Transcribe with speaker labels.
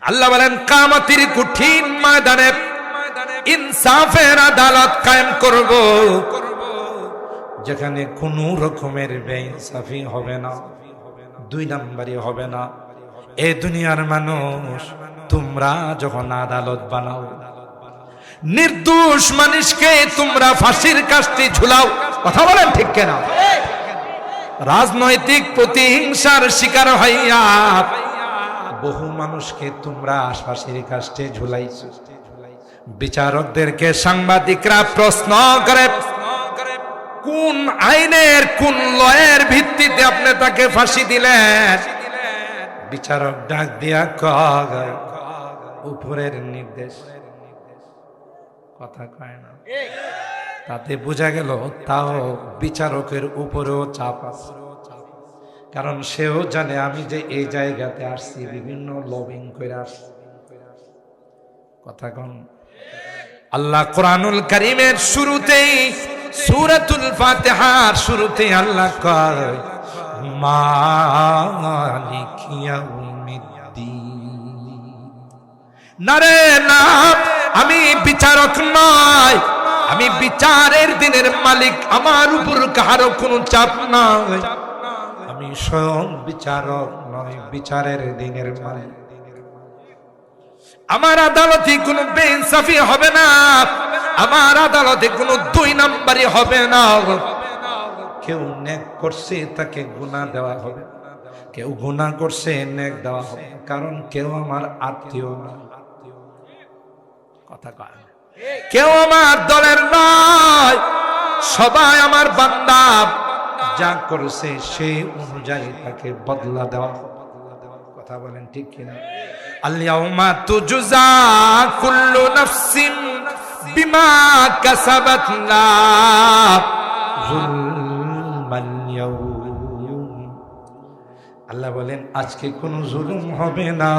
Speaker 1: আল্লাহ বলেন কিয়ামতের কঠিন ময়দানে ইনসাফের আদালত কায়েম করব, যেখানে কোনো রকমের বেইনসাফি হবে না, দুই নাম্বারই হবে না। এই দুনিয়ার মানুষ তোমরা যখন আদালত বানাও, নির্দোষ মানুষকে তোমরা ফাঁসির কাস্টে ঝুলাও, কথা বলেন ঠিক কিনা? রাজনৈতিক প্রতিহিংসার শিকার হইয়া বহু মানুষকে তোমরা ফাঁসির কাস্টে ঝুলাইছো। বিচারকদেরকে সাংবাদিকরা প্রশ্ন করে, কোন আইনের কোন লয়ের ভিত্তিতে আপনি তাকে ফাঁসি দিলেন? বিচারক ডাক দিয়া কয়, উপরের নির্দেশ। কথা কয় না, তাতে বোঝা গেল তাও বিচারকের উপরেও চাপ আছে, কারণ সেও জানে আমি যে এই জায়গাতে আসছি বিভিন্ন লবিং করে আসছি। কথা কন। আল্লাহ কোরআনুল কারীমের শুরুতেই সূরাতুল ফাতিহার শুরুতেই আল্লাহ কয় মালিকি ইয়াউমিদ্দিন। না রে না, আমি বিচারক নয়, আমি বিচারের দিনের মালিক, আমার উপর কারো কোনো চাপ নাই, আমি স্বয়ং বিচারক নয়, বিচারের দিনের মালিক। আমার আদালতে কোনো বেইনসাফি হবে না, আমার আদালতে কোনো দুই নাম্বারই হবে না। কেউ নেক করছে তাকে গুনাহ দেওয়া হবে, কেউ গুনাহ করছে নেক দেওয়া হবে, কারণ কেউ আমার আত্মীয় না। কথা কয়, কেউ আমার দলের নয়, সবাই আমার বান্দা। যা করেছে সেই অনুযায়ী তাকে বদলা দেওয়া হবে। কথা বলেন ঠিক কিনা? আল-ইয়াউমা তুজজা কুল্লু নাফসিন বিমা কাসাবাত লা যুলমান ইয়াউম। আল্লাহ বলেন আজকে কোনো জুলুম হবে না,